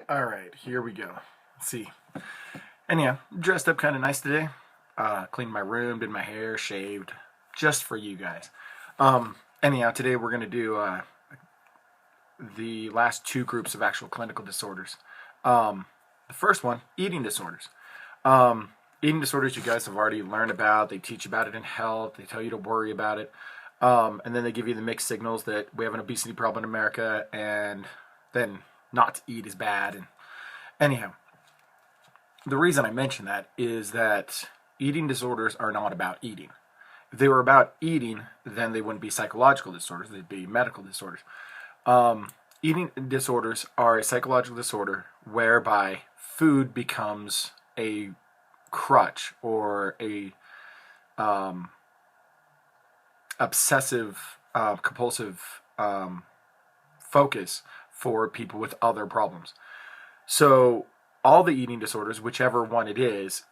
All right, here we go. Let's see. Anyhow, dressed up kind of nice today. Cleaned my room, did my hair, shaved, just for you guys. Anyhow, today we're gonna do the last two groups of actual clinical disorders. The first one, eating disorders. Eating disorders you guys have already learned about. They teach about it in health. They tell you to worry about it. And then they give you the mixed signals that we have an obesity problem in America, and then not to eat is bad. And anyhow, the reason I mention that is that eating disorders are not about eating. If they were about eating, then they wouldn't be psychological disorders, they'd be medical disorders. Eating disorders are a psychological disorder whereby food becomes a crutch or a obsessive, compulsive focus for people with other problems. So all the eating disorders, whichever one it is,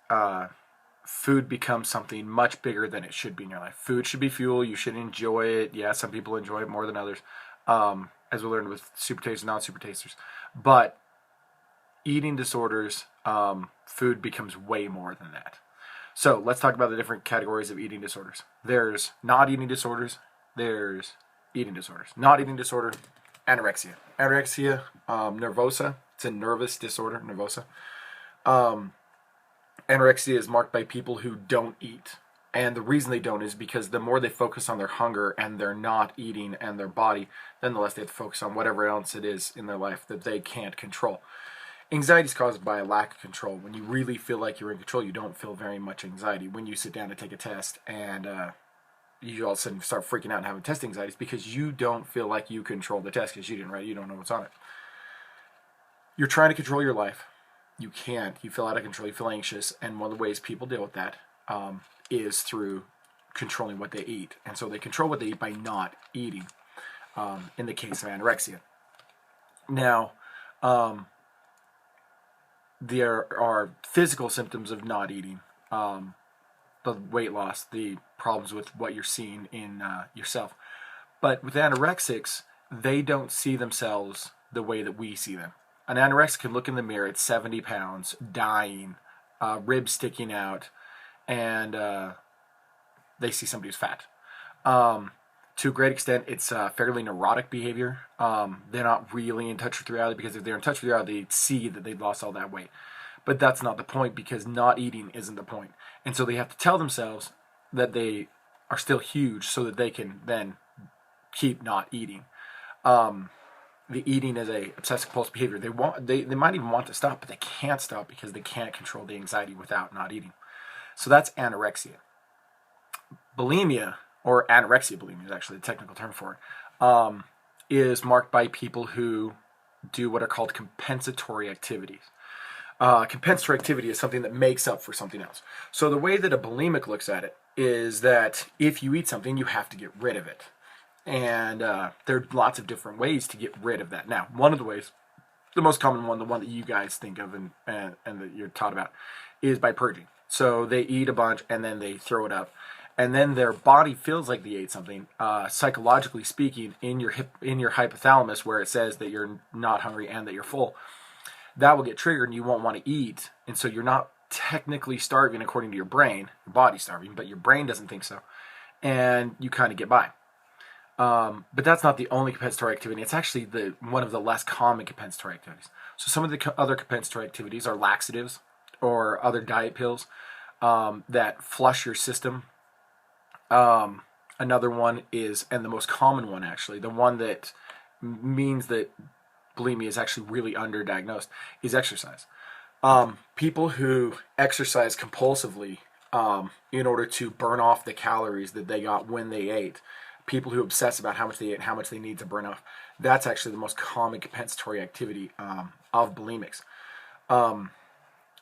food becomes something much bigger than it should be in your life. Food should be fuel. You should enjoy it. Yeah, some people enjoy it more than others, as we learned with super tasters, non-super tasters. But eating disorders, food becomes way more than that. So let's talk about the different categories of eating disorders. There's not eating disorders. There's eating disorders. Not eating disorder, anorexia. Anorexia nervosa. It's a nervous disorder, nervosa. Anorexia is marked by people who don't eat. And the reason they don't is because the more they focus on their hunger and they're not eating and their body, then the less they have to focus on whatever else it is in their life that they can't control. Anxiety is caused by a lack of control. When you really feel like you're in control, you don't feel very much anxiety. When you sit down to take a test and you all of a sudden start freaking out and having test anxiety, it's because you don't feel like you control the test because you didn't write it, you don't know what's on it. You're trying to control your life. You can't. You feel out of control. You feel anxious. And one of the ways people deal with that is through controlling what they eat. And so they control what they eat by not eating, in the case of anorexia. Now, there are physical symptoms of not eating, the weight loss, the problems with what you're seeing in yourself. But with anorexics, they don't see themselves the way that we see them. An anorexic can look in the mirror at 70 pounds, dying, ribs sticking out, and they see somebody who's fat. To a great extent, it's fairly neurotic behavior. They're not really in touch with reality, because if they're in touch with reality, they'd see that they've lost all that weight. But that's not the point, because not eating isn't the point. And so they have to tell themselves that they are still huge so that they can then keep not eating. The eating is a obsessive compulsive behavior. They might even want to stop, but they can't stop because they can't control the anxiety without not eating. So that's anorexia. Bulimia, or anorexia bulimia is actually the technical term for it, is marked by people who do what are called compensatory activities. Compensatory activity is something that makes up for something else. So the way that a bulimic looks at it is that if you eat something, you have to get rid of it. And there are lots of different ways to get rid of that. Now, one of the ways, the most common one, the one that you guys think of and that you're taught about, is by purging. So they eat a bunch and then they throw it up. And then their body feels like they ate something, psychologically speaking, in your hypothalamus, where it says that you're not hungry and that you're full. That will get triggered and you won't want to eat. And so you're not technically starving according to your brain. Your body's starving, but your brain doesn't think so. And you kind of get by. But that's not the only compensatory activity. It's actually one of the less common compensatory activities. So some of the other compensatory activities are laxatives or other diet pills that flush your system. Another one is, and the most common one actually, the one that means that bulimia is actually really underdiagnosed, is exercise. People who exercise compulsively in order to burn off the calories that they got when they ate, people who obsess about how much they eat and how much they need to burn off, that's actually the most common compensatory activity of bulimics.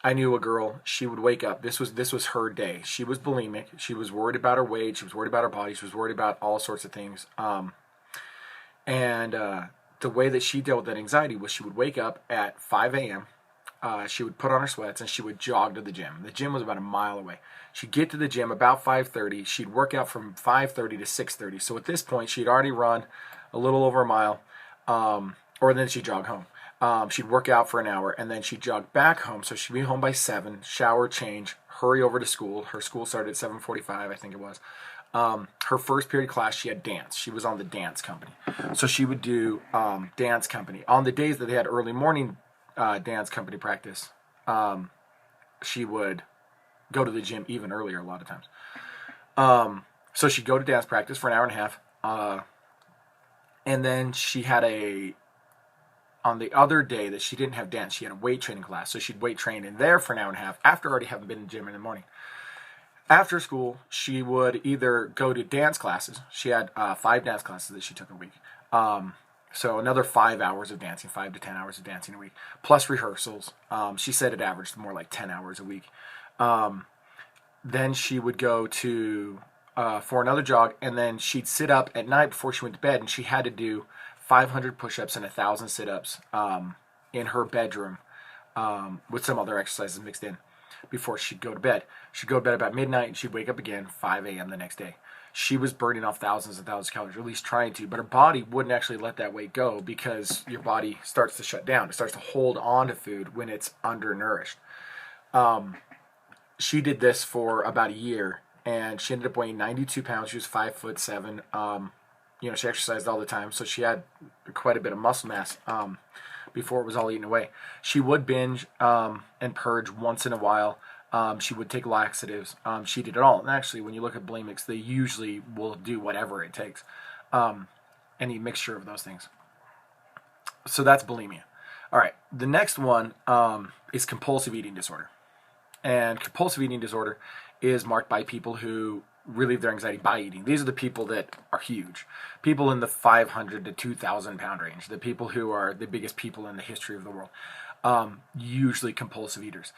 I knew a girl, she would wake up, this was her day. She was bulimic, she was worried about her weight, she was worried about her body, she was worried about all sorts of things. The way that she dealt with that anxiety was she would wake up at 5 a.m., she would put on her sweats and she would jog to the gym. The gym was about a mile away. She'd get to the gym about 5:30. She'd work out from 5:30 to 6:30. So at this point, she'd already run a little over a mile, or then she'd jog home. She'd work out for an hour, and then she'd jog back home. So she'd be home by 7, shower, change, hurry over to school. Her school started at 7:45, I think it was. Her first period class, she had dance. She was on the dance company. So she would do dance company. On the days that they had early morning dance company practice, she would go to the gym even earlier a lot of times. So she'd go to dance practice for an hour and a half. And then she had on the other day that she didn't have dance, she had a weight training class. So she'd weight train in there for an hour and a half after already having been in the gym in the morning. After school, she would either go to dance classes. She had 5 dance classes that she took a week. So another 5 hours of dancing, 5 to 10 hours of dancing a week, plus rehearsals. She said it averaged more like 10 hours a week. Then she would go to for another jog, and then she'd sit up at night before she went to bed, and she had to do 500 push-ups and 1,000 sit-ups in her bedroom with some other exercises mixed in before she'd go to bed. She'd go to bed about midnight, and she'd wake up again 5 a.m. the next day. She was burning off thousands and thousands of calories, or at least trying to, but her body wouldn't actually let that weight go because your body starts to shut down. It starts to hold on to food when it's undernourished. She did this for about a year, and she ended up weighing 92 pounds. She was 5'7". She exercised all the time, so she had quite a bit of muscle mass before it was all eaten away. She would binge and purge once in a while. She would take laxatives. She did it all. And actually, when you look at bulimics, they usually will do whatever it takes. Any mixture of those things. So that's bulimia. All right. The next one is compulsive eating disorder. And compulsive eating disorder is marked by people who relieve their anxiety by eating. These are the people that are huge. People in the 500 to 2,000 pound range. The people who are the biggest people in the history of the world. Usually compulsive eaters.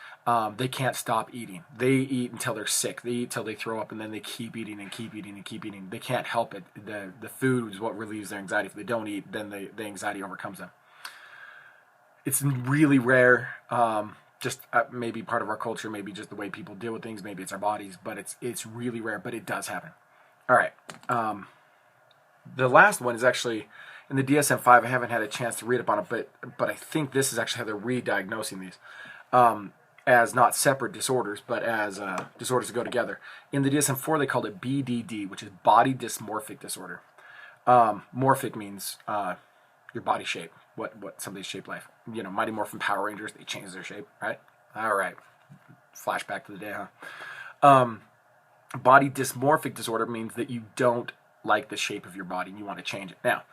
They can't stop eating. They eat until they're sick. They eat till they throw up, and then they keep eating and keep eating and keep eating. They can't help it. The food is what relieves their anxiety. If they don't eat, then the anxiety overcomes them. It's really rare. Just maybe part of our culture, maybe just the way people deal with things, maybe it's our bodies, but it's really rare, but it does happen. All right. The last one is actually in the DSM-5. I haven't had a chance to read up on it, but I think this is actually how they're re-diagnosing these as not separate disorders, but as disorders that go together. In the DSM-4, they called it BDD, which is body dysmorphic disorder. Morphic means your body shape, what somebody's shaped like. Mighty Morphin Power Rangers, they changed their shape, right? All right. Flashback to the day, huh? Body dysmorphic disorder means that you don't like the shape of your body and you want to change it. Now,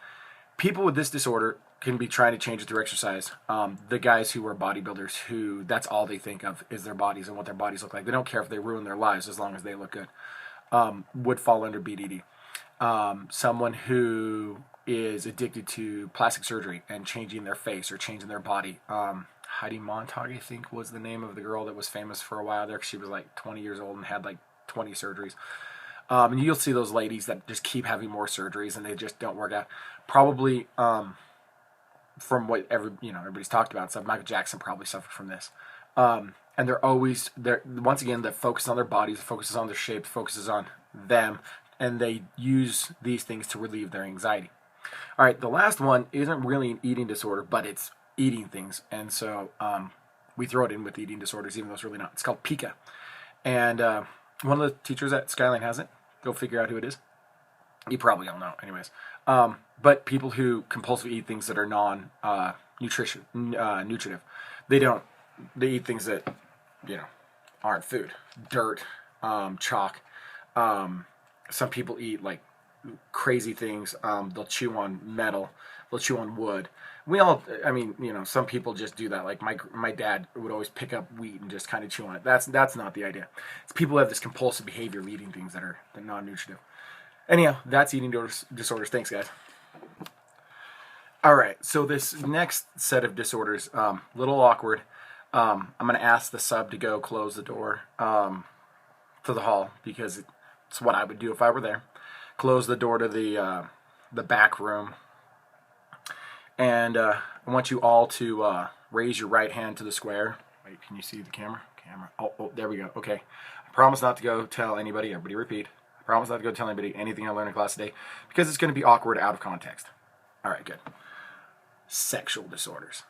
people with this disorder can be trying to change it through exercise. The guys who are bodybuilders, who that's all they think of is their bodies and what their bodies look like. They don't care if they ruin their lives as long as they look good, would fall under BDD. Someone who is addicted to plastic surgery and changing their face or changing their body. Heidi Montag, I think, was the name of the girl that was famous for a while there. She was like 20 years old and had like 20 surgeries. And you'll see those ladies that just keep having more surgeries and they just don't work out. Probably from what everybody's talked about and stuff, Michael Jackson probably suffered from this. And they're once again, the focus on their bodies, the focus on their shape, the focus is on them, and they use these things to relieve their anxiety. All right, the last one isn't really an eating disorder, but it's eating things. And so we throw it in with eating disorders, even though it's really not. It's called pica. And one of the teachers at Skyline has it. Go figure out who it is. You probably all know, anyways. But people who compulsively eat things that are nutritive. They eat things that, aren't food. Dirt, chalk. Some people eat like crazy things. They'll chew on metal. They'll chew on wood. Some people just do that. Like my dad would always pick up wheat and just kind of chew on it. That's not the idea. It's people who have this compulsive behavior of eating things that are non-nutritive. Anyhow, that's eating disorders. Thanks, guys. All right, so this next set of disorders, little awkward. I'm going to ask the sub to go close the door to the hall because it's what I would do if I were there. Close the door to the back room. And I want you all to raise your right hand to the square. Wait, can you see the camera? Oh, there we go. Okay. I promise not to go tell anybody. Everybody repeat. I promise not to go tell anybody anything I learned in class today because it's going to be awkward out of context. All right, good. Sexual disorders.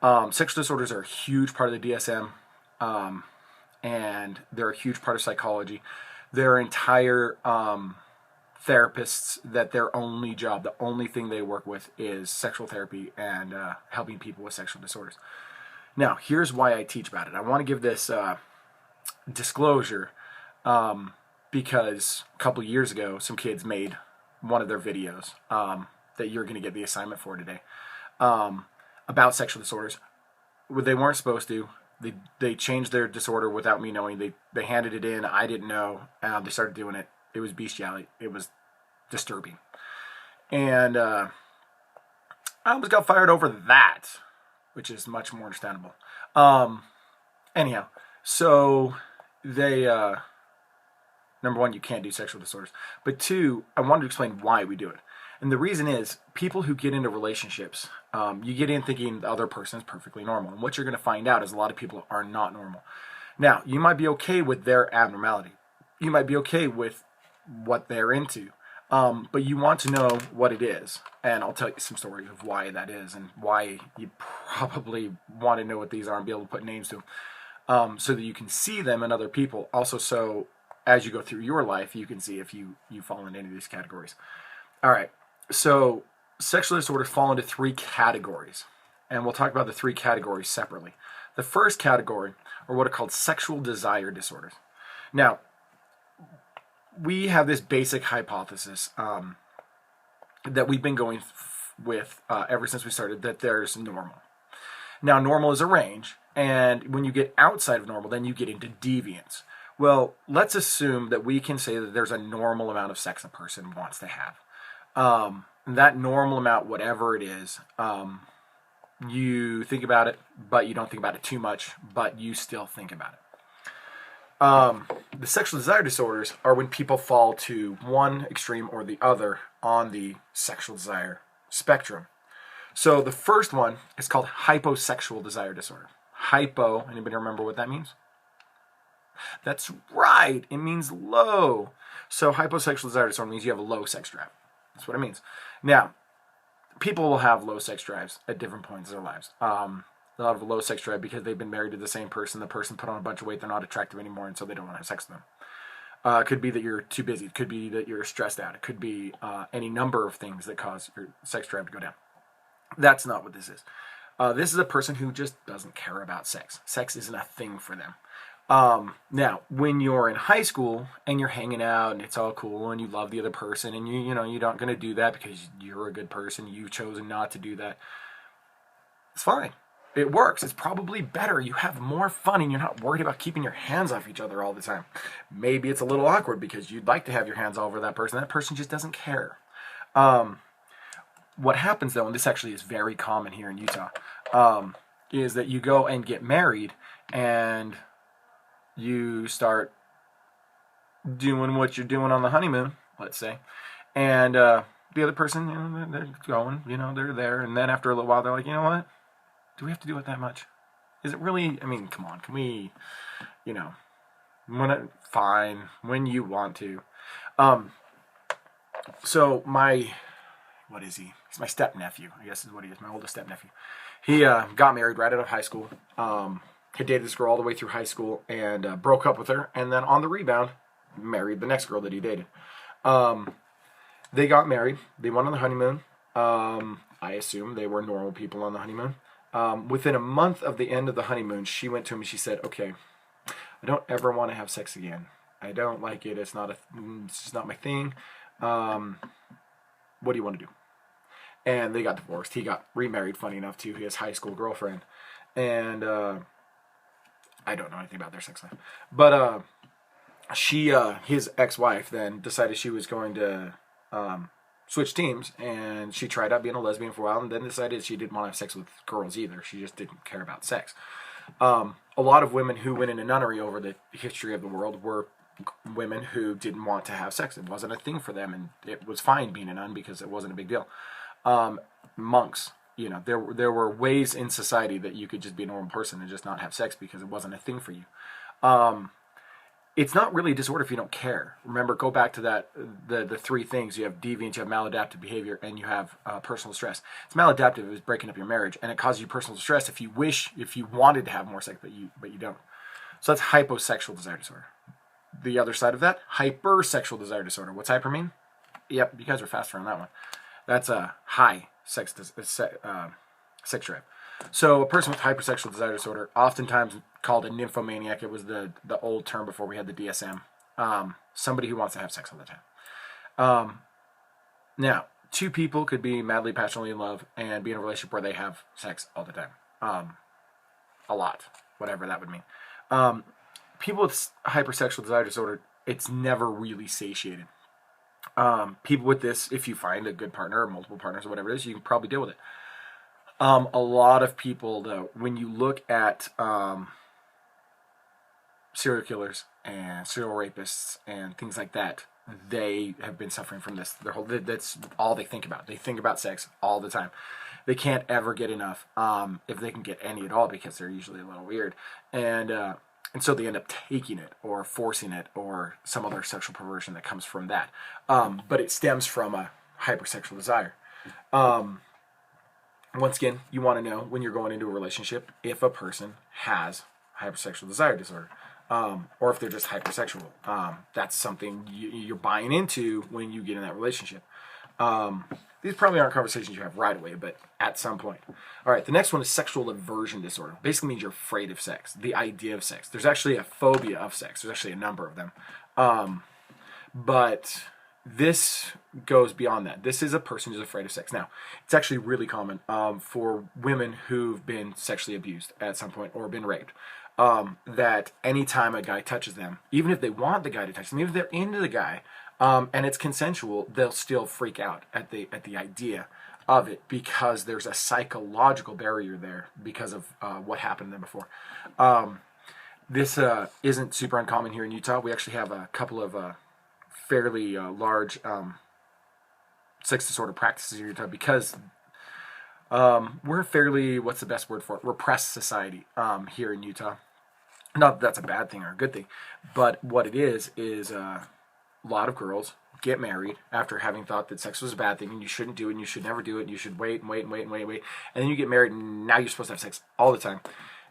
Sexual disorders are a huge part of the DSM, and they're a huge part of psychology. There are entire therapists that their only job, the only thing they work with is sexual therapy and helping people with sexual disorders. Now, here's why I teach about it. I want to give this disclosure because a couple years ago, some kids made one of their videos that you're going to get the assignment for today about sexual disorders. They weren't supposed to. They changed their disorder without me knowing. They handed it in. I didn't know. They started doing it. It was bestiality. It was disturbing. And I almost got fired over that, which is much more understandable. Anyhow, so they, number one, you can't do sexual disorders. But two, I wanted to explain why we do it. And the reason is, people who get into relationships, you get in thinking the other person is perfectly normal. And what you're going to find out is a lot of people are not normal. Now, you might be okay with their abnormality. You might be okay with what they're into. But you want to know what it is. And I'll tell you some stories of why that is and why you probably want to know what these are and be able to put names to them. So that you can see them in other people. Also, so as you go through your life, you can see if you fall into any of these categories. All right. So sexual disorders fall into three categories. And we'll talk about the three categories separately. The first category are what are called sexual desire disorders. Now, we have this basic hypothesis that we've been going with ever since we started, that there's normal. Now, normal is a range, and when you get outside of normal, then you get into deviance. Well, let's assume that we can say that there's a normal amount of sex a person wants to have. That normal amount, whatever it is, you think about it, but you don't think about it too much, but you still think about it. The sexual desire disorders are when people fall to one extreme or the other on the sexual desire spectrum. So the first one is called hyposexual desire disorder. Hypo, anybody remember what that means? That's right, it means low. So hyposexual desire disorder means you have a low sex drive. That's what it means. Now, people will have low sex drives at different points in their lives. They'll have a low sex drive because they've been married to the same person. The person put on a bunch of weight. They're not attractive anymore, and so they don't want to have sex with them. It could be that you're too busy. It could be that you're stressed out. It could be any number of things that cause your sex drive to go down. That's not what this is. This is a person who just doesn't care about sex. Sex isn't a thing for them. Now, when you're in high school and you're hanging out and it's all cool and you love the other person and you're not going to do that because you're a good person, you've chosen not to do that, it's fine. It works. It's probably better. You have more fun and you're not worried about keeping your hands off each other all the time. Maybe it's a little awkward because you'd like to have your hands all over that person. That person just doesn't care. What happens though, and this actually is very common here in Utah, is that you go and get married and you start doing what you're doing on the honeymoon, let's say, and the other person, they're going, they're there, and then after a little while, they're like, you know what? Do we have to do it that much? Is it really? I mean, come on, can we, fine, when you want to. So what is he? He's my step-nephew, I guess is what he is, my oldest step-nephew. He got married right out of high school. Had dated this girl all the way through high school and broke up with her, and then on the rebound, married the next girl that he dated. They got married. They went on the honeymoon. I assume they were normal people on the honeymoon. Within a month of the end of the honeymoon, she went to him and she said, okay, I don't ever want to have sex again. I don't like it. It's just not my thing. What do you want to do? And they got divorced. He got remarried, funny enough, to his high school girlfriend. And I don't know anything about their sex life. But his ex-wife then decided she was going to switch teams, and she tried out being a lesbian for a while and then decided she didn't want to have sex with girls either. She just didn't care about sex. A lot of women who went into nunnery over the history of the world were women who didn't want to have sex. It wasn't a thing for them, and it was fine being a nun because it wasn't a big deal. Monks, there were ways in society that you could just be a normal person and just not have sex because it wasn't a thing for you. it's not really a disorder if you don't care. Remember, go back to that the three things. You have deviant, you have maladaptive behavior, and you have personal stress. It's maladaptive is breaking up your marriage, and it causes you personal stress if you wanted to have more sex, but you don't. So that's hyposexual desire disorder. The other side of that, hypersexual desire disorder. What's hyper mean? Yep, you guys are faster on that one. That's a high sex drive. So a person with hypersexual desire disorder, oftentimes called a nymphomaniac. It was the old term before we had the DSM. Somebody who wants to have sex all the time. Now, two people could be madly, passionately in love and be in a relationship where they have sex all the time. A lot, whatever that would mean. People with hypersexual desire disorder, it's never really satiated. People with this, if you find a good partner or multiple partners or whatever it is, you can probably deal with it. A lot of people, though, when you look at serial killers and serial rapists and things like that, they have been suffering from this. That's all they think about. They think about sex all the time. They can't ever get enough, if they can get any at all, because they're usually a little weird. And so they end up taking it or forcing it or some other sexual perversion that comes from that. But it stems from a hypersexual desire. Once again, you want to know when you're going into a relationship if a person has hypersexual desire disorder, or if they're just hypersexual. That's something you're buying into when you get in that relationship. These probably aren't conversations you have right away, but at some point. All right, the next one is sexual aversion disorder. Basically means you're afraid of sex, the idea of sex. There's actually a phobia of sex. There's actually a number of them. But this goes beyond that. This is a person who's afraid of sex. Now, it's actually really common for women who've been sexually abused at some point or been raped. That anytime a guy touches them, even if they want the guy to touch them, even if they're into the guy, and it's consensual, they'll still freak out at the idea of it, because there's a psychological barrier there because of what happened to them before. This isn't super uncommon here in Utah. We actually have a couple of fairly large sex disorder practices in Utah, because we're a fairly, what's the best word for it, repressed society here in Utah. Not that that's a bad thing or a good thing, but what it is a lot of girls get married after having thought that sex was a bad thing and you shouldn't do it and you should never do it and you should wait, and then you get married and now you're supposed to have sex all the time.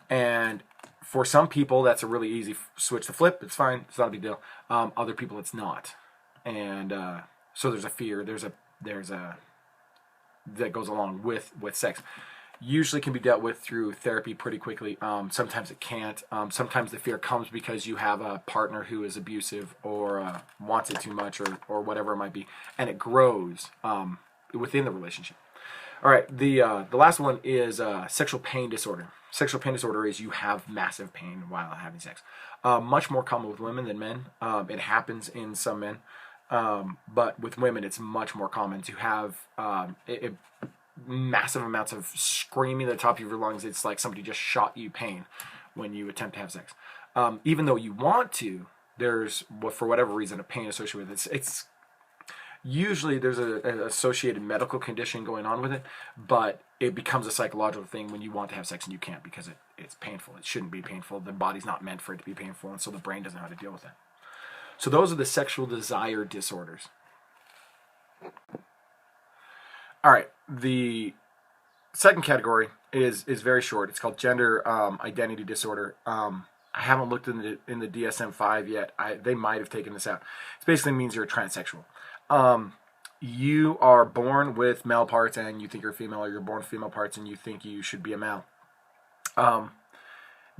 And for some people, that's a really easy switch to flip. It's fine. It's not a big deal. Other people, it's not. And so there's a fear. There's a that goes along with sex. Usually can be dealt with through therapy pretty quickly. Sometimes it can't. Sometimes the fear comes because you have a partner who is abusive or wants it too much or whatever it might be, and it grows within the relationship. All right, the last one is sexual pain disorder. Sexual pain disorder is you have massive pain while having sex. Much more common with women than men. It happens in some men, but with women it's much more common to have massive amounts of screaming at the top of your lungs. It's like somebody just shot you pain when you attempt to have sex. Even though you want to, there's, for whatever reason, a pain associated with it. It's usually there's an associated medical condition going on with it, but it becomes a psychological thing when you want to have sex and you can't because it's painful. It shouldn't be painful. The body's not meant for it to be painful, and so the brain doesn't know how to deal with it. So those are the sexual desire disorders. All right, the second category is very short. It's called gender identity disorder. I haven't looked in the DSM-5 yet. They might have taken this out. It basically means you're a transsexual. You are born with male parts and you think you're female, or you're born with female parts and you think you should be a male.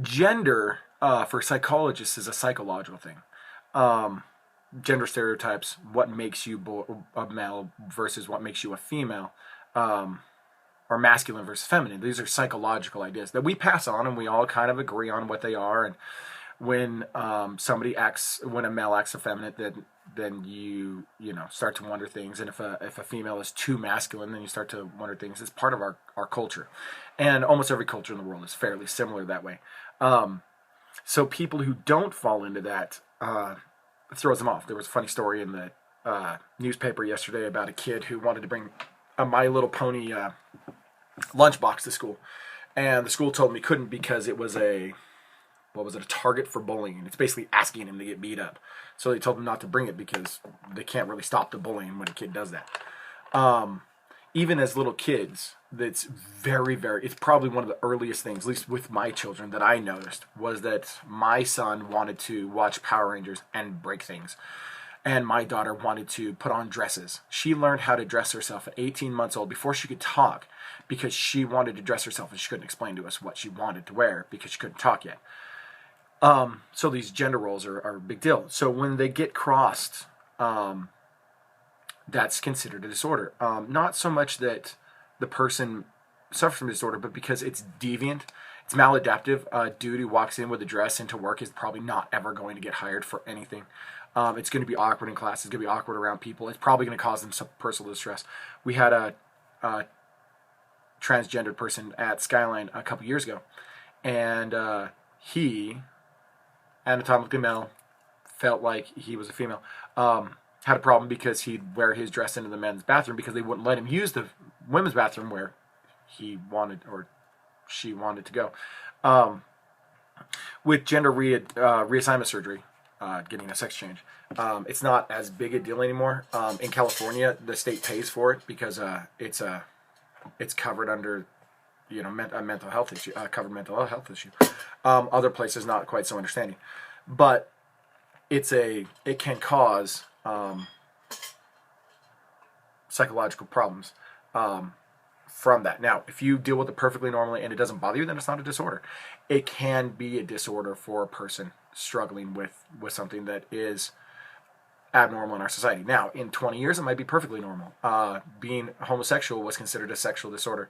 Gender, for psychologists, is a psychological thing. Gender stereotypes, what makes you a male versus what makes you a female, or masculine versus feminine. These are psychological ideas that we pass on, and we all kind of agree on what they are. And when when a male acts effeminate, then you start to wonder things. And if a female is too masculine, then you start to wonder things. It's part of our culture, and almost every culture in the world is fairly similar that way. So people who don't fall into that, it throws them off. There was a funny story in the newspaper yesterday about a kid who wanted to bring a My Little Pony lunchbox to school, and the school told him he couldn't because it was a what was it, a target for bullying. It's basically asking him to get beat up. So they told him not to bring it because they can't really stop the bullying when a kid does that. Even as little kids, that's very, very, it's probably one of the earliest things, at least with my children, that I noticed, was that my son wanted to watch Power Rangers and break things. And my daughter wanted to put on dresses. She learned how to dress herself at 18 months old before she could talk, because she wanted to dress herself and she couldn't explain to us what she wanted to wear because she couldn't talk yet. So these gender roles are a big deal. So when they get crossed, that's considered a disorder. Not so much that the person suffers from disorder, but because it's deviant, it's maladaptive. A dude who walks in with a dress into work is probably not ever going to get hired for anything. It's going to be awkward in class. It's going to be awkward around people. It's probably going to cause them some personal distress. We had a transgendered person at Skyline a couple years ago, and he, anatomically male, felt like he was a female. Had a problem because he'd wear his dress into the men's bathroom because they wouldn't let him use the women's bathroom where he wanted or she wanted to go. With gender reassignment surgery, getting a sex change, it's not as big a deal anymore. In California, the state pays for it because it's covered under, a mental health issue, covered mental health issue. Other places not quite so understanding, but it can cause psychological problems from that. Now, if you deal with it perfectly normally and it doesn't bother you, then it's not a disorder. It can be a disorder for a person struggling with something that is abnormal in our society. Now, in 20 years, it might be perfectly normal. Being homosexual was considered a sexual disorder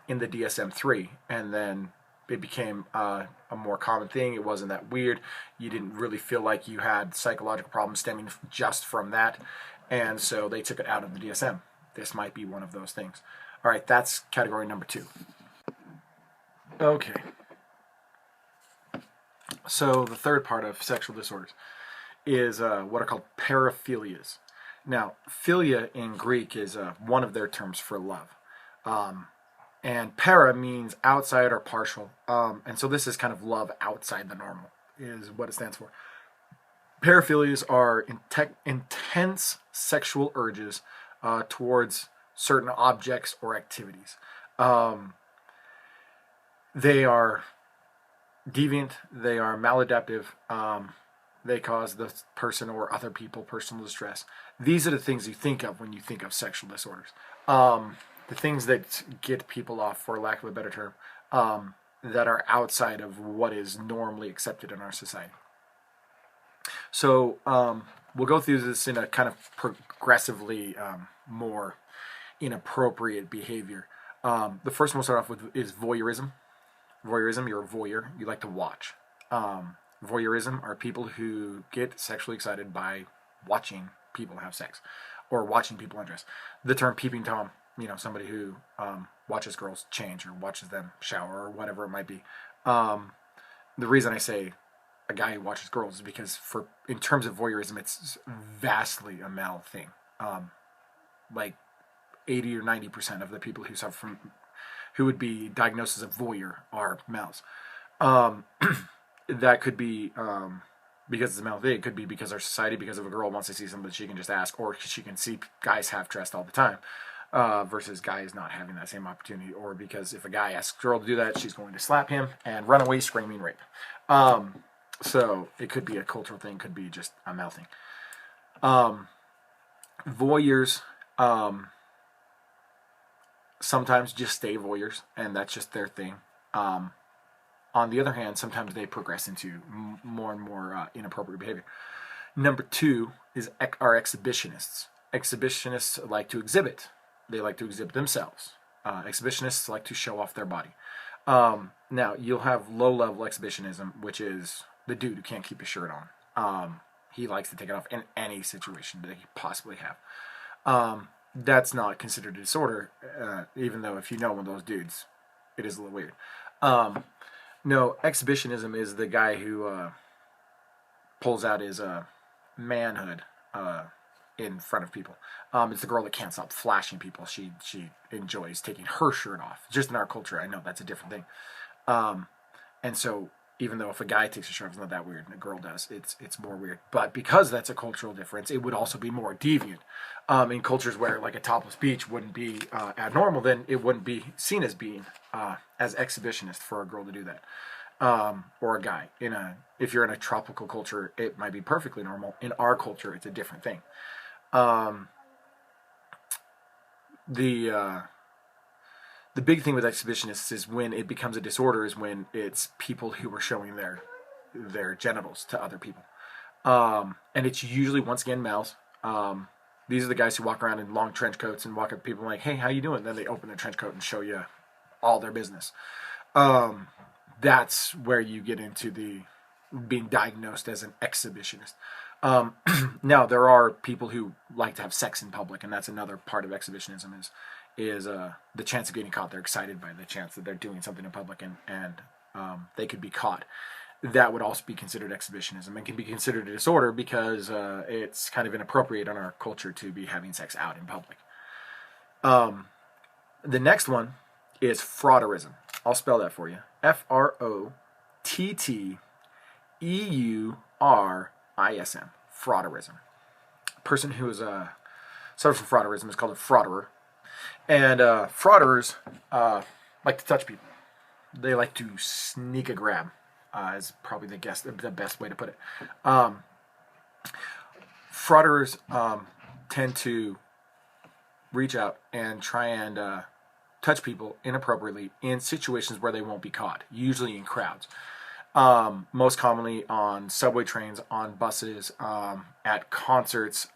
in the DSM-3, and then it became a more common thing. It wasn't that weird. You didn't really feel like you had psychological problems stemming just from that, and so they took it out of the DSM. This might be one of those things. All right, that's category number 2. Okay. So the third part of sexual disorders is what are called paraphilias. Now, philia in Greek is one of their terms for love. And para means outside or partial. And so this is kind of love outside the normal, is what it stands for. Paraphilias are intense sexual urges towards certain objects or activities. They are deviant, they are maladaptive, they cause the person or other people personal distress. These are the things you think of when you think of sexual disorders. The things that get people off, for lack of a better term, that are outside of what is normally accepted in our society. So we'll go through this in a kind of progressively more inappropriate behavior. The first one we'll start off with is voyeurism. Voyeurism, you're a voyeur, you like to watch. Voyeurism are people who get sexually excited by watching people have sex or watching people undress. The term peeping Tom, somebody who watches girls change or watches them shower or whatever it might be. The reason I say a guy who watches girls is because in terms of voyeurism, it's vastly a male thing. Like 80 or 90% of the people who suffer from, who would be diagnosed as a voyeur, are males. That could be because it's a male thing. It could be because our society, because if a girl wants to see something, she can just ask, or she can see guys half-dressed all the time, versus guys not having that same opportunity, or because if a guy asks a girl to do that, she's going to slap him and run away screaming rape. So it could be a cultural thing, could be just a male thing. Voyeurs sometimes just stay voyeurs, and that's just their thing. On the other hand, sometimes they progress into more and more inappropriate behavior. Number 2 are exhibitionists. Exhibitionists like to exhibit. They like to exhibit themselves. Exhibitionists like to show off their body. Now, you'll have low-level exhibitionism, which is the dude who can't keep his shirt on. He likes to take it off in any situation that he possibly have. That's not considered a disorder, even though if you know one of those dudes, it is a little weird. No, exhibitionism is the guy who pulls out his manhood in front of people. It's the girl that can't stop flashing people. She enjoys taking her shirt off. Just in our culture, I know that's a different thing. And so even though if a guy takes a shower, it's not that weird, and a girl does, it's more weird. But because that's a cultural difference, it would also be more deviant. In cultures where like a topless beach wouldn't be abnormal, then it wouldn't be seen as being as exhibitionist for a girl to do that, or a guy. If you're in a tropical culture, it might be perfectly normal. In our culture, it's a different thing. The big thing with exhibitionists is when it becomes a disorder is when it's people who are showing their genitals to other people. And it's usually, once again, males. These are the guys who walk around in long trench coats and walk up to people like, hey, how you doing? Then they open their trench coat and show you all their business. That's where you get into the being diagnosed as an exhibitionist. Now, there are people who like to have sex in public, and that's another part of exhibitionism is the chance of getting caught. They're excited by the chance that they're doing something in public and they could be caught. That would also be considered exhibitionism and can be considered a disorder because it's kind of inappropriate in our culture to be having sex out in public. The next one is frauderism. I'll spell that for you. Frotteeurism. Frauderism. A person who is suffers from frauderism is called a frauderer. And frauders like to touch people. They like to sneak a grab, is probably the best way to put it. Frauders tend to reach out and try and touch people inappropriately in situations where they won't be caught, usually in crowds. Most commonly on subway trains, on buses, at concerts,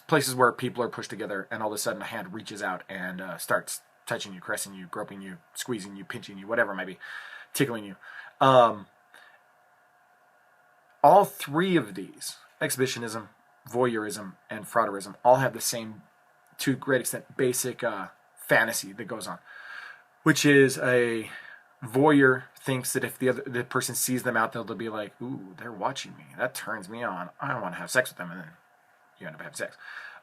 places where people are pushed together and all of a sudden a hand reaches out and starts touching you, caressing you, groping you, squeezing you, pinching you, whatever it might be, tickling you. All three of these, exhibitionism, voyeurism, and frauderism, all have the same, to a great extent, basic fantasy that goes on, which is a voyeur thinks that if the person sees them out there, they'll be like, ooh, they're watching me. That turns me on. I want to have sex with them. And then you end up having sex.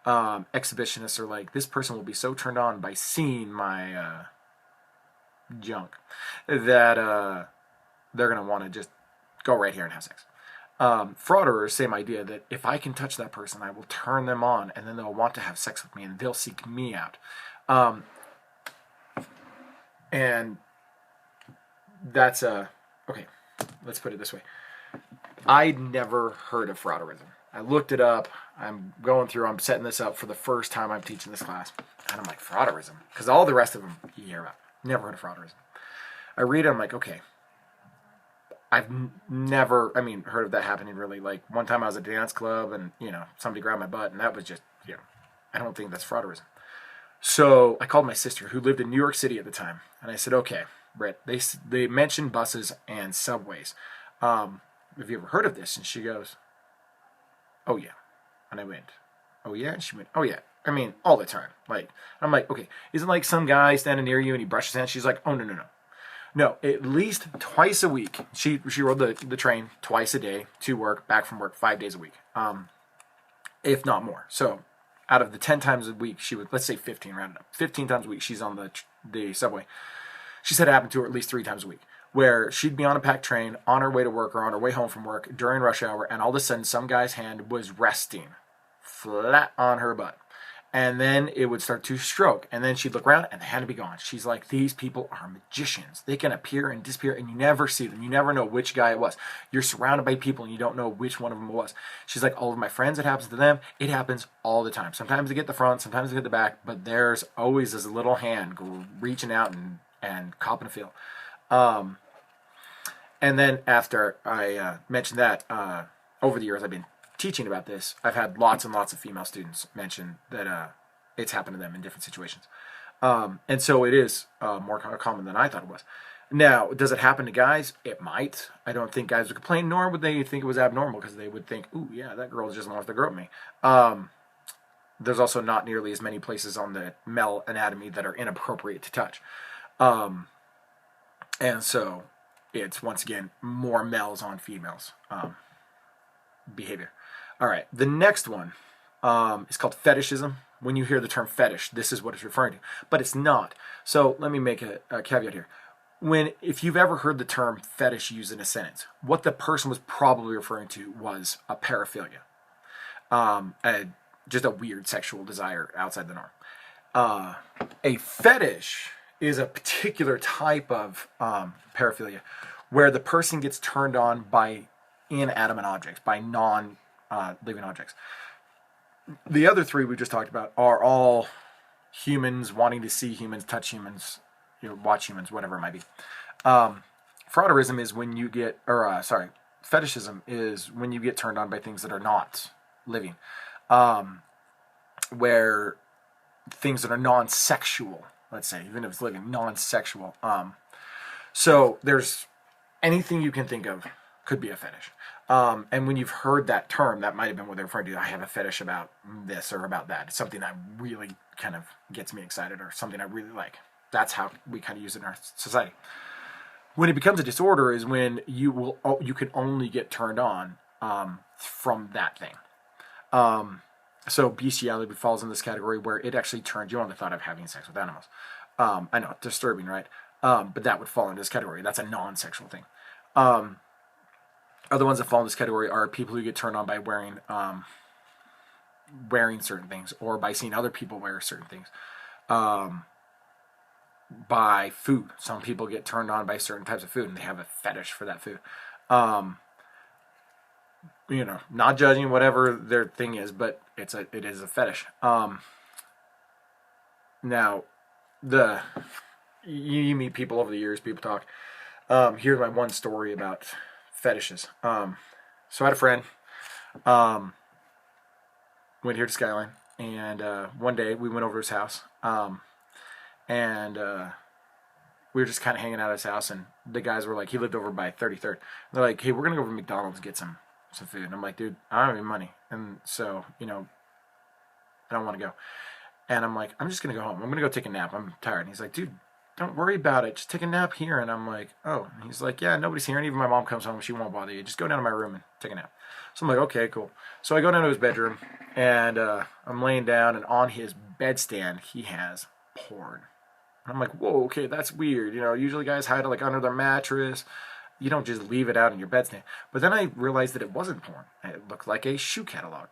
Exhibitionists are like, this person will be so turned on by seeing my junk that they're going to want to just go right here and have sex. Frauderers, same idea, that if I can touch that person, I will turn them on, and then they'll want to have sex with me, and they'll seek me out. And that's okay, let's put it this way. I'd never heard of frauderism. I looked it up. I'm setting this up for the first time I'm teaching this class. And I'm like, frauderism? Because all the rest of them you hear about. Never heard of frauderism. I read it, I'm like, okay. I've never, heard of that happening really. Like, one time I was at a dance club and, somebody grabbed my butt, and that was just, I don't think that's frauderism. So I called my sister, who lived in New York City at the time, and I said, okay, Britt, they mentioned buses and subways. Have you ever heard of this? And she goes, oh yeah. And I went, oh yeah? And she went, oh yeah. All the time. I'm like, okay, isn't like some guy standing near you and he brushes his hand? She's like, oh no. No, at least twice a week. She rode the train twice a day to work, back from work 5 days a week, if not more. So out of the 10 times a week, she would, let's say 15, round it up. 15 times a week, she's on the subway. She said it happened to her at least 3 times a week, where she'd be on a packed train on her way to work or on her way home from work during rush hour, and all of a sudden some guy's hand was resting flat on her butt. And then it would start to stroke, and then she'd look around, and the hand would be gone. She's like, these people are magicians. They can appear and disappear, and you never see them. You never know which guy it was. You're surrounded by people, and you don't know which one of them it was. She's like, all of my friends, it happens to them. It happens all the time. Sometimes they get the front, sometimes they get the back, but there's always this little hand reaching out and copping a feel. And then after I mentioned that, over the years I've been teaching about this, I've had lots and lots of female students mention that it's happened to them in different situations. And so it is more common than I thought it was. Now, does it happen to guys? It might. I don't think guys would complain, nor would they think it was abnormal, because they would think, ooh, yeah, that girl just wants to grope me. There's also not nearly as many places on the male anatomy that are inappropriate to touch. And so it's, once again, more males on females behavior. All right, the next one is called fetishism. When you hear the term fetish, this is what it's referring to, but it's not. So let me make a caveat here. if you've ever heard the term fetish used in a sentence, what the person was probably referring to was a paraphilia, just a weird sexual desire outside the norm. A fetish is a particular type of paraphilia where the person gets turned on by inanimate objects, by non-living objects. The other three we just talked about are all humans wanting to see humans, touch humans, watch humans, whatever it might be. Frauderism is when you get, fetishism is when you get turned on by things that are not living, where things that are non-sexual, let's say, even if it's living, non-sexual. So there's anything you can think of could be a fetish. And when you've heard that term, that might have been what they're referring to. I have a fetish about this or about that. It's something that really kind of gets me excited or something I really like. That's how we kind of use it in our society. When it becomes a disorder is when you can only get turned on from that thing. So bestiality falls in this category where it actually turns you on the thought of having sex with animals. I know, disturbing, right? But that would fall in this category. That's a non-sexual thing. Other ones that fall in this category are people who get turned on by wearing certain things, or by seeing other people wear certain things. By food. Some people get turned on by certain types of food, and they have a fetish for that food. Not judging whatever their thing is, but it is a fetish. Now, you meet people over the years, people talk. Here's my one story about fetishes. So I had a friend, went here to Skyline, and one day we went over to his house, and we were just kind of hanging out at his house, and the guys were like, he lived over by 33rd. They're like, hey, we're gonna go over to McDonald's and get some food. And I'm like, dude, I don't have any money, and so I don't want to go. And I'm like, I'm just gonna go home. I'm gonna go take a nap. I'm tired. And he's like, dude, don't worry about it. Just take a nap here. And I'm like, oh. And he's like, yeah, nobody's here. And even my mom comes home. She won't bother you. Just go down to my room and take a nap. So I'm like, okay, cool. So I go down to his bedroom, and I'm laying down, and on his bedstand, he has porn. And I'm like, whoa, okay, that's weird. Usually guys hide it like under their mattress. You don't just leave it out in your bedstand. But then I realized that it wasn't porn. It looked like a shoe catalog.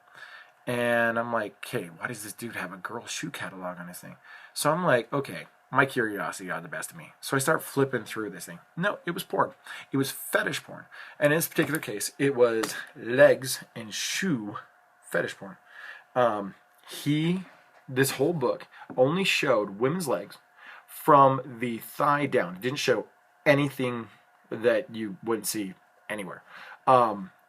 And I'm like, okay, why does this dude have a girl shoe catalog on his thing? So I'm like, okay, my curiosity got the best of me. So I start flipping through this thing. No, it was porn. It was fetish porn. And in this particular case, it was legs and shoe fetish porn. This whole book only showed women's legs from the thigh down. It didn't show anything that you wouldn't see anywhere.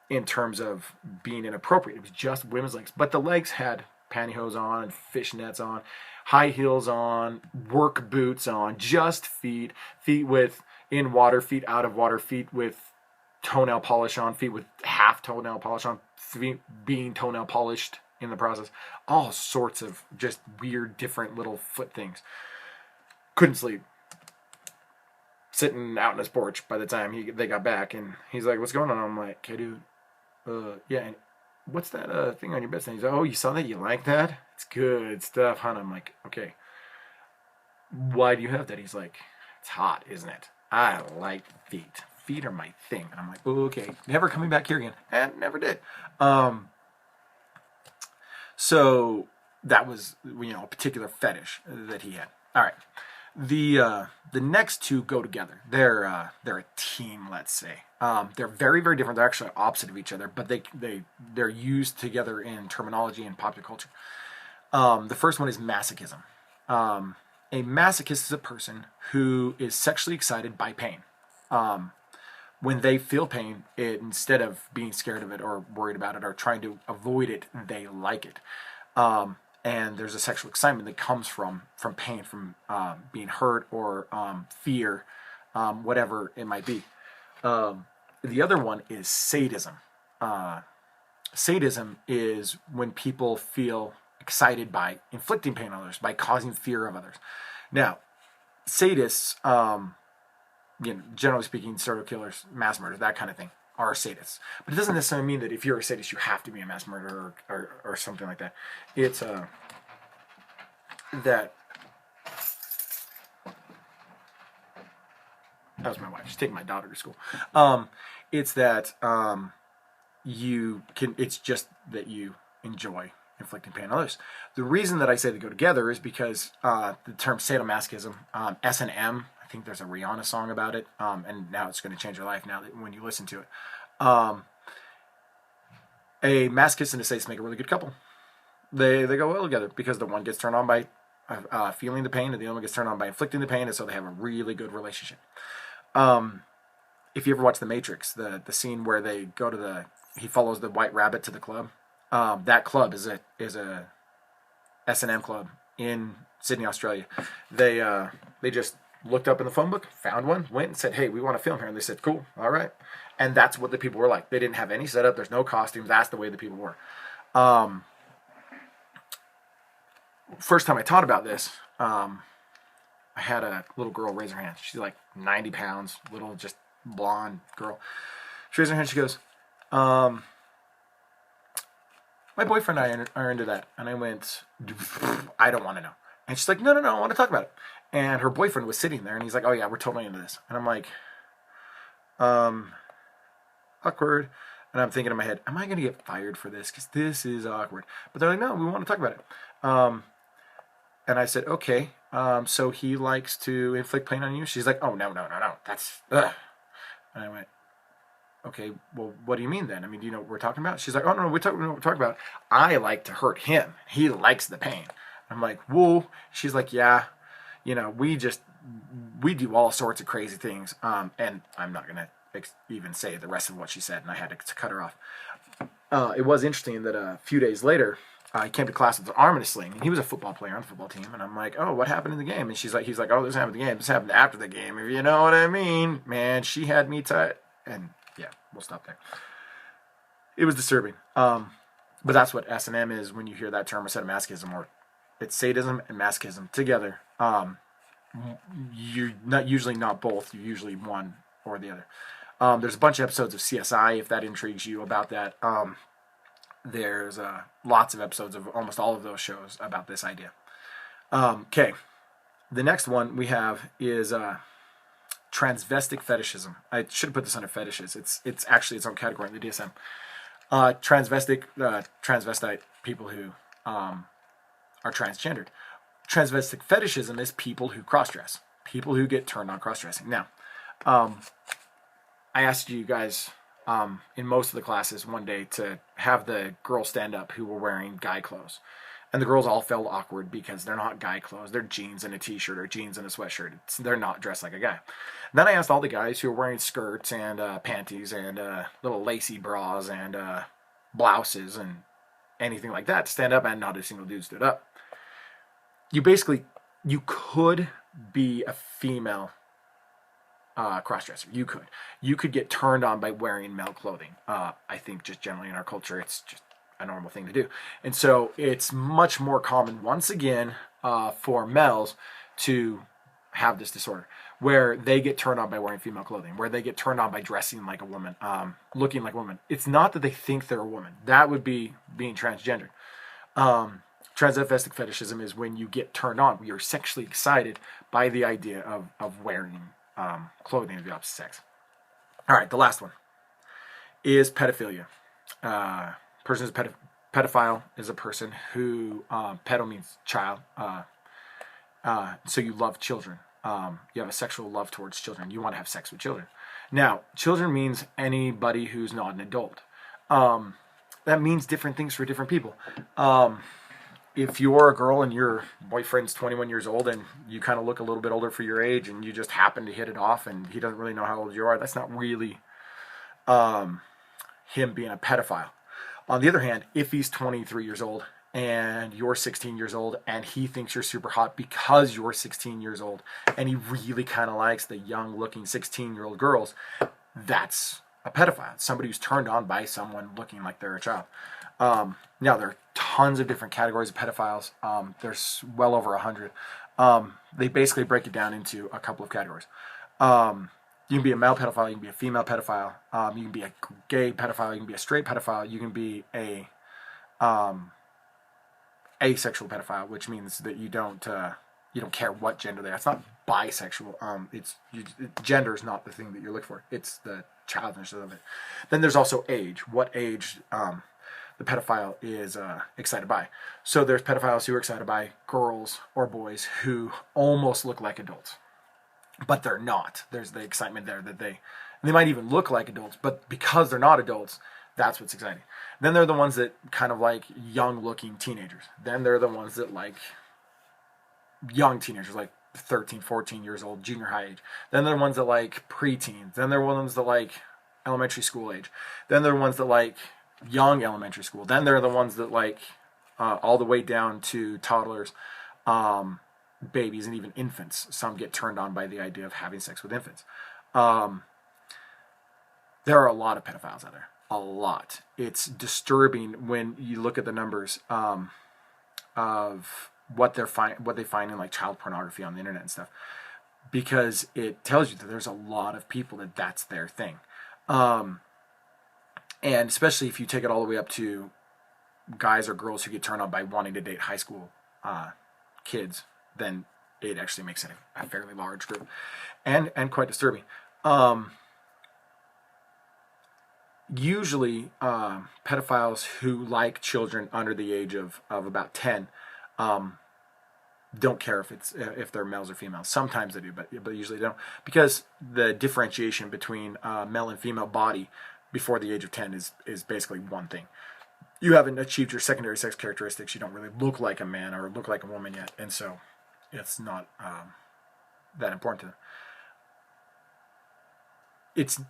In terms of being inappropriate. It was just women's legs. But the legs had pantyhose on and fishnets on, high heels on, work boots on, just feet with in water, feet out of water, feet with toenail polish on, feet with half toenail polish on, feet being toenail polished in the process. All sorts of just weird, different little foot things. Couldn't sleep. Sitting out on his porch by the time they got back, and he's like, what's going on? I'm like, hey, dude. Yeah, and what's that thing on your bedstand? He's like, oh, you saw that? You like that? It's good stuff, huh? And I'm like, okay. Why do you have that? He's like, it's hot, isn't it? I like feet. Feet are my thing. And I'm like, oh, okay. Never coming back here again. And never did. So that was, a particular fetish that he had. All right. The next two go together. They're a team, let's say. They're very, very different. They're actually opposite of each other, but they're used together in terminology and popular culture. The first one is masochism. A masochist is a person who is sexually excited by pain. When they feel pain, instead of being scared of it or worried about it or trying to avoid it, they like it. And there's a sexual excitement that comes from pain, from being hurt or fear, whatever it might be. The other one is sadism. Sadism is when people feel excited by inflicting pain on others, by causing fear of others. Now, sadists, generally speaking, serial killers, mass murders, that kind of thing, are sadists. But it doesn't necessarily mean that if you're a sadist, you have to be a mass murderer or something like that. It's that That was my wife. She's taking my daughter to school. It's that you can. It's just that you enjoy inflicting pain on others. The reason that I say they go together is because the term sadomasochism, S&M. I think there's a Rihanna song about it, and now it's going to change your life now that when you listen to it. A masochist and a sadist make a really good couple. They go well together because the one gets turned on by feeling the pain, and the other one gets turned on by inflicting the pain, and so they have a really good relationship. If you ever watch The Matrix, the scene where they go to he follows the White Rabbit to the club. That club is a S&M club in Sydney, Australia. They just looked up in the phone book, found one, went and said, "Hey, we want to film here," and they said, "Cool, all right." And that's what the people were like. They didn't have any setup. There's no costumes. That's the way the people were. First time I taught about this, I had a little girl raise her hand. She's like 90 pounds, little just blonde girl. She raised her hand. She goes, "My boyfriend and I are into that." And I went, "I don't want to know." And she's like, "No, I want to talk about it." And her boyfriend was sitting there, and he's like, "Oh yeah, we're totally into this." And I'm like, awkward. And I'm thinking in my head, am I going to get fired for this? Because this is awkward. But they're like, "No, we want to talk about it." And I said, "Okay, so he likes to inflict pain on you?" She's like, "Oh, no, that's, ugh." And I went, "Okay, well, what do you mean then? I mean, do you know what we're talking about?" She's like, "Oh, no, we're talking about. I like to hurt him. He likes the pain." I'm like, "Whoa." She's like, "Yeah, we do all sorts of crazy things." And I'm not going to even say the rest of what she said, and I had to cut her off. It was interesting that a few days later, he came to class with an arm in a sling, and he was a football player on the football team. And I'm like, "Oh, what happened in the game?" And he's like, "Oh, this happened in the game. This happened after the game, if you know what I mean." Man, she had me tight. And yeah, we'll stop there. It was disturbing. But that's what S&M is when you hear that term, or sadomasochism, or it's sadism and masochism together. You're not both. You're usually one or the other. There's a bunch of episodes of CSI, if that intrigues you, about that. There's lots of episodes of almost all of those shows about this idea. Okay. The next one we have is transvestic fetishism. I should have put this under fetishes. It's actually its own category in the DSM. Transvestite people who are transgendered. Transvestic fetishism is people who cross-dress. People who get turned on cross-dressing. Now, I asked you guys in most of the classes one day to have the girls stand up who were wearing guy clothes. And the girls all felt awkward because they're not guy clothes. They're jeans and a t-shirt or jeans and a sweatshirt. They're not dressed like a guy. And then I asked all the guys who were wearing skirts and panties and little lacy bras and blouses and anything like that to stand up, and not a single dude stood up. You could be a female crossdresser. You could get turned on by wearing male clothing. I think just generally in our culture, it's just a normal thing to do. And so it's much more common, once again, for males to have this disorder, where they get turned on by wearing female clothing, where they get turned on by dressing like a woman, looking like a woman. It's not that they think they're a woman. That would be being transgender. Transvestic fetishism is when you get turned on. You're sexually excited by the idea of wearing clothing of the opposite sex. All right, the last one is pedophilia. Person who's pedophile is a person who, pedo means child, so you love children. You have a sexual love towards children. You want to have sex with children. Now, children means anybody who's not an adult. That means different things for different people. If you're a girl and your boyfriend's 21 years old and you kind of look a little bit older for your age and you just happen to hit it off and he doesn't really know how old you are, that's not really him being a pedophile. On the other hand, if he's 23 years old and you're 16 years old and he thinks you're super hot because you're 16 years old and he really kind of likes the young looking 16-year-old girls, that's a pedophile. It's somebody who's turned on by someone looking like they're a child. Now, there are tons of different categories of pedophiles. There's well over 100. They basically break it down into a couple of categories. You can be a male pedophile, you can be a female pedophile, you can be a gay pedophile, you can be a straight pedophile, you can be a asexual pedophile, which means that you don't You don't care what gender they are. It's not bisexual. Gender is not the thing that you're looking for. It's the childishness of it. Then there's also age. What age the pedophile is excited by. So there's pedophiles who are excited by girls or boys who almost look like adults, but they're not. There's the excitement there that they might even look like adults, but because they're not adults, that's what's exciting. Then there are the ones that kind of like young-looking teenagers. Then there are the ones that like young teenagers, like 13, 14 years old, junior high age. Then there are ones that like preteens. Then there are ones that like elementary school age. Then there are ones that like young elementary school. Then there are the ones that like all the way down to toddlers, babies, and even infants. Some get turned on by the idea of having sex with infants. There are a lot of pedophiles out there. A lot. It's disturbing when you look at the numbers of what they find in like child pornography on the internet and stuff, because it tells you that there's a lot of people that's their thing, and especially if you take it all the way up to guys or girls who get turned on by wanting to date high school kids, then it actually makes it a fairly large group, and quite disturbing. Usually, pedophiles who like children under the age of about 10 don't care if they're males or females. Sometimes they do, but usually they don't, because the differentiation between male and female body before the age of 10 is basically one thing. You haven't achieved your secondary sex characteristics. You don't really look like a man or look like a woman yet, and so it's not that important to them.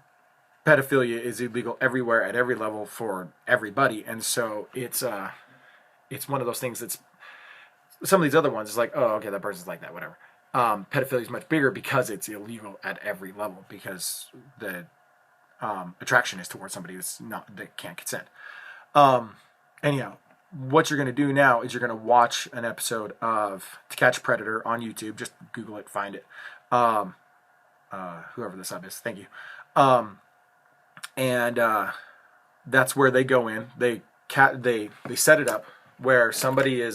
Pedophilia is illegal everywhere at every level for everybody, and so it's one of those things that's, some of these other ones is like, oh, okay, that person's like that, whatever. Pedophilia is much bigger because it's illegal at every level, because the attraction is towards somebody that can't consent. Anyhow, what you're going to do now is you're going to watch an episode of To Catch a Predator on YouTube. Just Google it, find it. Whoever the sub is, thank you. And that's where they go in. They set it up where somebody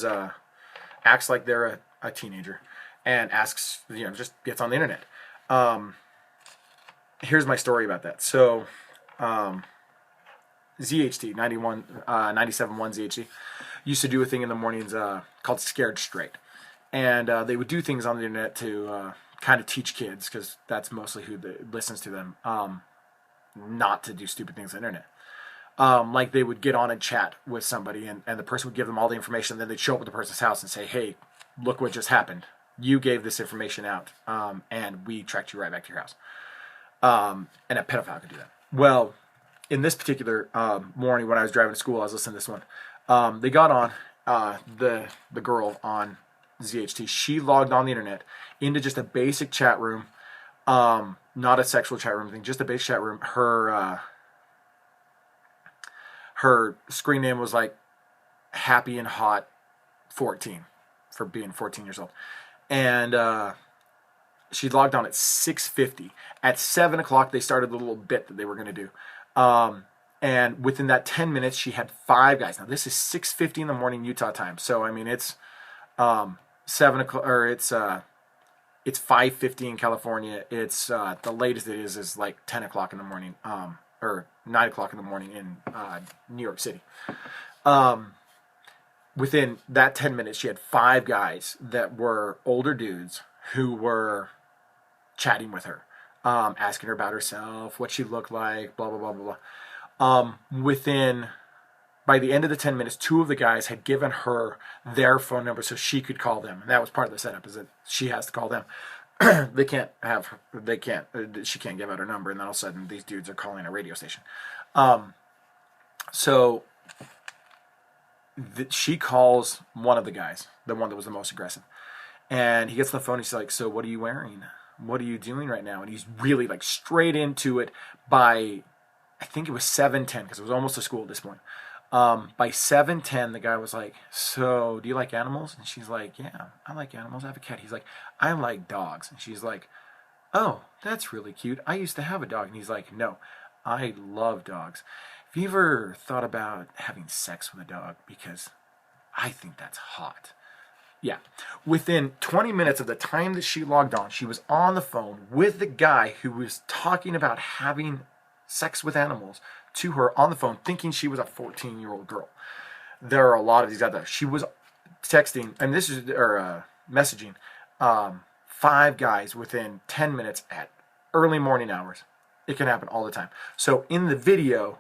acts like they're a teenager and asks, just gets on the internet. Here's my story about that. So, ZHT 97.1 ZHT used to do a thing in the mornings called Scared Straight, and they would do things on the internet to kind of teach kids, because that's mostly who listens to them, not to do stupid things on the internet. Like they would get on and chat with somebody, and the person would give them all the information, and then they'd show up at the person's house and say, hey, look what just happened. You gave this information out, and we tracked you right back to your house. And a pedophile could do that. Well, in this particular morning when I was driving to school, I was listening to this one. They got on, the girl on ZHT, she logged on the internet into just a basic chat room, not a sexual chat room thing, just a basic chat room. Her screen name was like Happy and Hot 14 for being 14 years old. And she logged on at 6:50. At 7 o'clock, they started the little bit that they were going to do. And within that 10 minutes, she had 5 guys. Now, this is 6:50 in the morning Utah time. So, I mean, it's 7 o'clock, or it's 5:50 in California. It's the latest it is like 10 o'clock in the morning, or 9 o'clock in the morning in New York City. Within that 10 minutes, she had 5 guys that were older dudes who were chatting with her, asking her about herself, what she looked like, blah, blah, blah, blah, blah. By the end of the 10 minutes, 2 of the guys had given her their phone number so she could call them. And that was part of the setup, is that she has to call them. She can't give out her number, and then all of a sudden these dudes are calling a radio station. So she calls one of the guys, the one that was the most aggressive. And he gets on the phone, he's like, so what are you wearing? What are you doing right now? And he's really like straight into it by, I think it was 7:10, because it was almost to school at this point. By 7:10, the guy was like, so do you like animals? And she's like, yeah, I like animals. I have a cat. He's like, I like dogs. And she's like, oh, that's really cute. I used to have a dog. And he's like, no, I love dogs. Have you ever thought about having sex with a dog? Because I think that's hot. Yeah. Within 20 minutes of the time that she logged on, she was on the phone with the guy who was talking about having sex with animals to her on the phone, thinking she was a 14-year-old girl. There are a lot of these out there. She was texting, and this is, or messaging, 5 guys within 10 minutes at early morning hours. It can happen all the time. So in the video,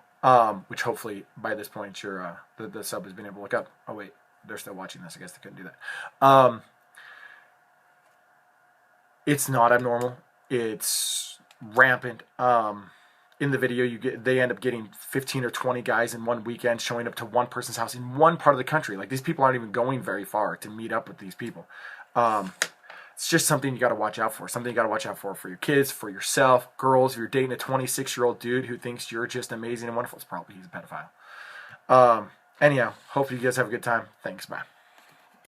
which hopefully by this point the sub has been able to look up. Oh wait, they're still watching this. I guess they couldn't do that. It's not abnormal. It's rampant. In the video, they end up getting 15 or 20 guys in one weekend showing up to one person's house in one part of the country. Like, these people aren't even going very far to meet up with these people. It's just something you got to watch out for. Something you got to watch out for your kids, for yourself, girls. If you're dating a 26-year-old dude who thinks you're just amazing and wonderful, it's probably he's a pedophile. Anyhow, hope you guys have a good time. Thanks, bye.